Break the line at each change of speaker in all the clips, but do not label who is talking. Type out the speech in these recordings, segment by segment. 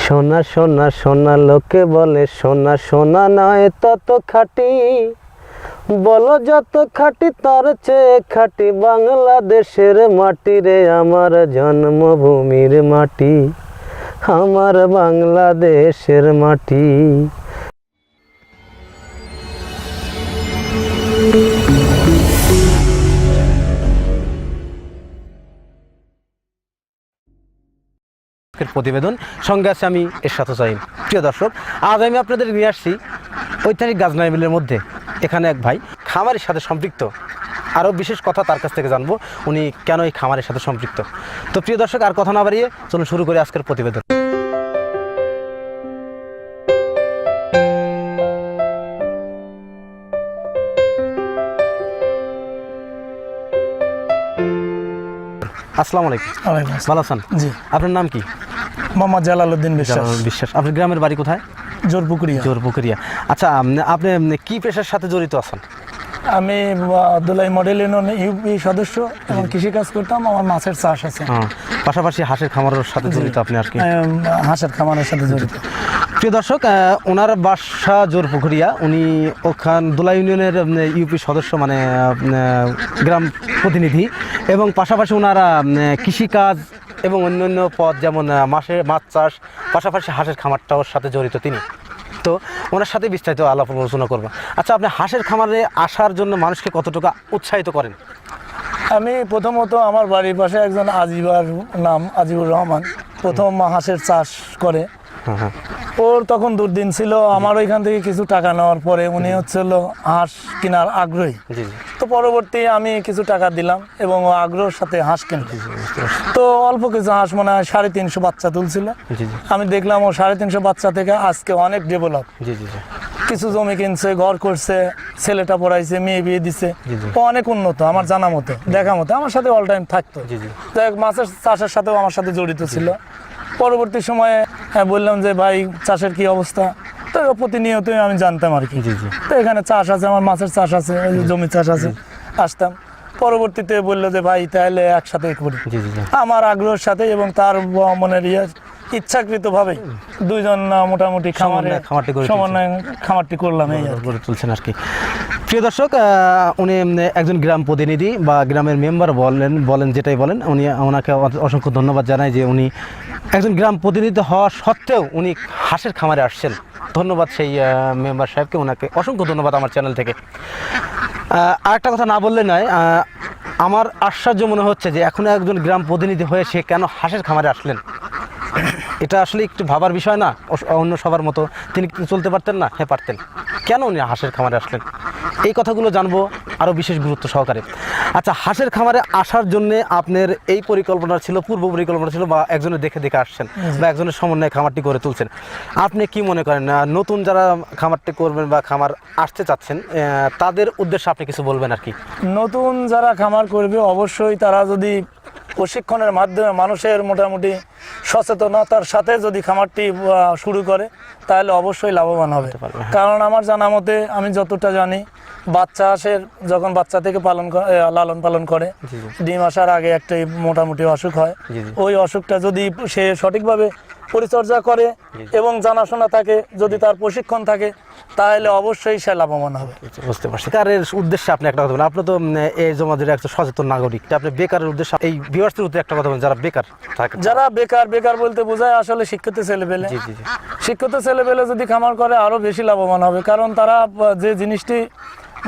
সোনা সোনা সোনা লোকে বলে সোনা সোনা নয় তত খাঁটি, বলো যত খাঁটি তার চেয়ে খাঁটি বাংলাদেশের মাটি রে, আমার জন্মভূমির মাটি, আমার বাংলাদেশের মাটি। প্রতিবেদন সঙ্গে আছে আমি এরশাদ হোসাইন। প্রিয় দর্শক, আজ আমি আপনাদের নিয়ে আসছি ঐতিহাসিক গাজনাই বিলের মধ্যে। এখানে এক ভাই খামারের সাথে সম্পৃক্ত, আরও বিশেষ কথা তার কাছ থেকে জানবো উনি কেন এই খামারের সাথে সম্পৃক্ত। তো প্রিয় দর্শক, আর কথা না বাড়িয়ে চলুন শুরু করি আজকের প্রতিবেদন। আসসালামু আলাইকুম। ভালো আছেন?
জি।
আপনার নাম কি?
মোহাম্মদ জালালউদ্দিন বিশ্বাস।
বিশ্বাস। আপনার গ্রামের বাড়ি কোথায়?
জোরপুকুরিয়া।
জোরপুকুরিয়া। আচ্ছা, আপনি কি পেশার সাথে জড়িত আছেন?
আমি আব্দুল্লাহ মডেল ইউনিয়ন ইউপি সদস্য এবং কৃষিকাজ করতাম। আমার মাছের চাষ আছে,
পাশাপাশি হাঁসের খামারের সাথে জড়িত আপনি আর কি?
হাঁসের খামারের সাথে জড়িত।
প্রিয় দর্শক, ওনার বাসা জোরপুকুরিয়া। উনি ওখান দোলা ইউনিয়নের ইউপি সদস্য, মানে গ্রাম প্রতিনিধি, এবং পাশাপাশি ওনারা কৃষিকাজ এবং অন্যান্য পদ যেমন মাছ চাষ, পাশাপাশি হাঁসের খামারটার সাথে জড়িত তিনি। তো ওনার সাথে বিস্তারিত আলাপ আলোচনা করবো। আচ্ছা, আপনি হাঁসের খামারে আসার জন্য মানুষকে কতটুকু উৎসাহিত করেন?
আমি প্রথমত আমার বাড়ির পাশে একজন আজিবার নাম আজিবুর রহমান, প্রথম হাঁসের চাষ করে। ওর তখন দুর্দিন ছিল। আমার ওইখান থেকে কিছু টাকা নেওয়ার পরে উনি হচ্ছিল হাঁস কেনার আগ্রহী। তো পরবর্তী আমি কিছু টাকা দিলাম এবং ও আগ্রহের সাথে হাঁস কিনতে। তো অল্প কিছু হাঁস, মনে হয় 350 বাচ্চা তুলছিল। আমি দেখলাম ও 350 বাচ্চা থেকে আজকে অনেক ডেভেলপ। কিছু জমি কিনছে, ঘর করছে, ছেলেটা পড়াইছে, মেয়ে বিয়ে দিছে। ও অনেক উন্নত আমার জানা মতো, দেখা মতো। আমার সাথে অল টাইম থাকতো। মাছের চাষের সাথেও আমার সাথে জড়িত ছিল। পরবর্তী সময়ে বললাম যে ভাই চাষের কি অবস্থা, তো প্রতিনিয়তই আমি জানতাম আর কি। তো এখানে চাষ আছে, আমার মাছের চাষ আছে, জমি চাষ আছে, আসতাম। পরবর্তীতে বললো যে ভাই তাহলে একসাথে করি। আমার আগ্রহের সাথে এবং তার মনের ইচ্ছাকৃতভাবে দুইজন মোটামুটি খামারটি করলাম, এই
গড়ে তুলছেন আর কি। প্রিয় দর্শক, উনি একজন গ্রাম প্রতিনিধি বা গ্রামের মেম্বার বলেন যেটাই বলেন, ওনাকে অসংখ্য ধন্যবাদ জানাই যে উনি একজন গ্রাম প্রতিনিধি হওয়া সত্ত্বেও উনি হাঁসের খামারে আসছেন। ধন্যবাদ সেই মেম্বার সাহেবকে, ওনাকে অসংখ্য ধন্যবাদ আমার চ্যানেল থেকে। আর একটা কথা না বললে নয়, আমার আশ্চর্য মনে হচ্ছে যে এখন একজন গ্রাম প্রতিনিধি হয়ে সে কেন হাঁসের খামারে আসলেন। এটা আসলে একটু ভাবার বিষয় না? অন্য সবার মতো তিনি চলতে পারতেন না? হ্যাঁ পারতেন। কেন উনি হাঁসের খামারে আসলেন, এই কথাগুলো জানবো আরও বিশেষ গুরুত্ব সহকারে। আচ্ছা, হাঁসের খামারে আসার জন্যে আপনার এই পরিকল্পনা ছিল, পূর্ব পরিকল্পনা ছিল, বা একজনের দেখে দেখে আসছেন, বা একজনের সমন্বয়ে খামারটি করে তুলছেন? আপনি কি মনে করেন নতুন যারা খামারটি করবেন বা খামার আসতে চাচ্ছেন তাদের উদ্দেশ্যে আপনি কিছু বলবেন আর কি?
নতুন যারা খামার করবে অবশ্যই তারা যদি প্রশিক্ষণের মাধ্যমে মানুষের মোটামুটি সচেতনতার সাথে যদি খামারটি শুরু করে তাহলে অবশ্যই লাভবান হবে। কারণ আমার জানা মতে, আমি যতটা জানি, বাচ্চা হাঁসের যখন বাচ্চা থেকে লালন পালন করে, ডিম আসার আগে একটা মোটামুটি অসুখ হয়। ওই অসুখটা যদি সে সঠিকভাবে পরিচর্যা করে এবং জানাশোনা থাকে, যদি তার প্রশিক্ষণ থাকে, তাহলে অবশ্যই সে লাভবান হবে।
বুঝতে পারছি। বেকারের উদ্দেশ্যে আপনি একটা কথা বলেন। আপনি তো এই সমাজের একটা সচেতন নাগরিক, আপনি বেকারের উদ্দেশ্যে এই ভিউয়ার্সদের উদ্দেশ্যে একটা কথা বলেন যারা বেকার থাকে।
যারা বেকার বলতে বোঝায় আসলে শিক্ষিত ছেলেপেলে। শিক্ষিত ছেলেপেলে যদি খামার করে আরও বেশি লাভবান হবে, কারণ তারা যে জিনিসটি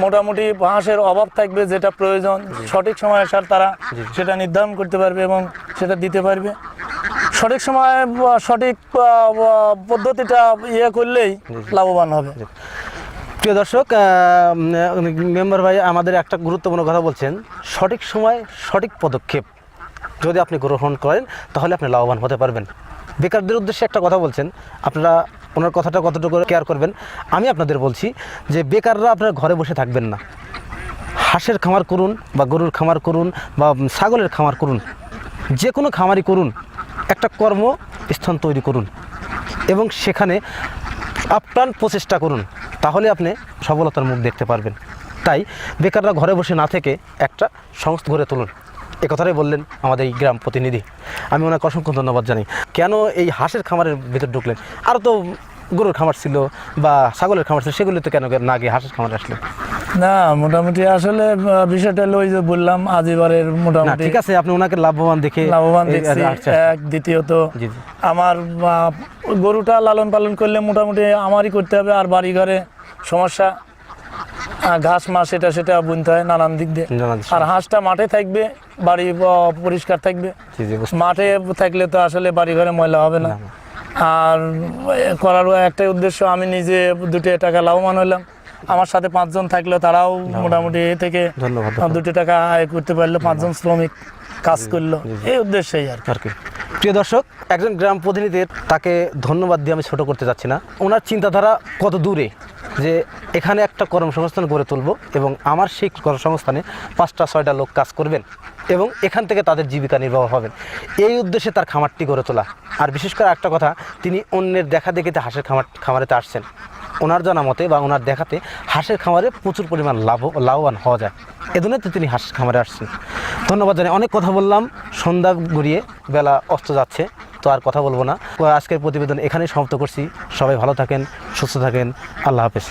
মোটামুটি হাঁসের অভাব থাকবে, যেটা প্রয়োজন সঠিক সময় আসার, তারা সেটা নির্ধারণ করতে পারবে এবং সেটা দিতে পারবে। সঠিক সময় সঠিক পদ্ধতিটা করলেই লাভবান হবে।
প্রিয় দর্শক, মেম্বার ভাই আমাদের একটা গুরুত্বপূর্ণ কথা বলছেন, সঠিক সময় সঠিক পদক্ষেপ যদি আপনি গ্রহণ করেন তাহলে আপনি লাভবান হতে পারবেন। বেকারদের উদ্দেশ্যে একটা কথা বলছেন, আপনারা ওনার কথাটা কতটুকু কেয়ার করবেন আমি আপনাদের বলছি যে বেকাররা আপনারা ঘরে বসে থাকবেন না, হাঁসের খামার করুন বা গরুর খামার করুন বা ছাগলের খামার করুন, যে কোনো খামারই করুন, একটা কর্মস্থান তৈরি করুন এবং সেখানে আপ্রাণ প্রচেষ্টা করুন, তাহলে আপনি সফলতার মুখ দেখতে পারবেন। তাই বেকাররা ঘরে বসে না থেকে একটা সংস্থা গড়ে তুলুন এ কথাটাই বললেন আমাদের এই গ্রাম প্রতিনিধি। আমি ওনাকে অসংখ্য ধন্যবাদ জানাই। কেন এই হাঁসের খামারের ভিতর ঢুকলেন? আরও তো গরুর খামার ছিল বা ছাগলের খামার ছিল, সেগুলোতে কেন না গিয়ে হাঁসের খামারে আসলেন?
না, মোটামুটি আসলে বিষয়টা হলো ওই যে বললাম আজিবারের
না
মোটামুটি
ঠিক আছে, আপনি ওনাকে লাভবান দেখে
লাভবান
এই-
দেখছি।
আচ্ছা,
এক দ্বিতীয়ত
জি জি
আমার গরুটা লালন পালন করলে মোটামুটি আমারই করতে হবে, আর বাড়ি ঘরে সমস্যা, ঘাস মাস এটা সেটা বুনতে হয় নানান দিক দিয়ে।
জানান।
আর হাঁসটা মাঠে থাকবে, বাড়ি পরিষ্কার থাকবে।
জি জি বুঝতে-
মাঠে থাকলে তো আসলে বাড়ি ঘরে ময়লা হবে না।
না, না।
আর করারও একটাই উদ্দেশ্য, আমি নিজে 2 টাকা লাভবান হলাম, আমার সাথে 5 জন থাকলেও তারাও মোটামুটি এ থেকে
ধন্যবাদ
2 টাকা আয় করতে পারলো, 5 জন শ্রমিক কাজ করলো, এই উদ্দেশ্যেই আর কি।
আর কি। প্রিয় দর্শক, একজন গ্রাম প্রতিনিধির তাকে ধন্যবাদ দিয়ে আমি ছোট করতে যাচ্ছি না। ওনার চিন্তাধারা কত দূরে, যে এখানে একটা কর্মসংস্থান গড়ে তুলব এবং আমার সেই কর্মসংস্থানে 5টা-6টা লোক কাজ করবেন এবং এখান থেকে তাদের জীবিকা নির্বাহ হবেন, এই উদ্দেশ্যে তার খামারটি গড়ে তোলা। আর বিশেষ করে একটা কথা, তিনি অন্যের দেখা দেখিতে হাঁসের খামারেতে আসছেন। ওনার জানা মতে বা ওনার দেখাতে হাঁসের খামারে প্রচুর পরিমাণ লাভবান হওয়া যায়, এজন্য তো তিনি হাঁসের খামারে আসছেন। ধন্যবাদ জানাই। অনেক কথা বললাম, সন্ধ্যা গড়িয়ে বেলা অস্ত যাচ্ছে, তো আর কথা বলবো না। আজকের প্রতিবেদন এখানেই সমাপ্ত করছি। সবাই ভালো থাকেন, সুস্থ থাকেন, আল্লাহ হাফেজ।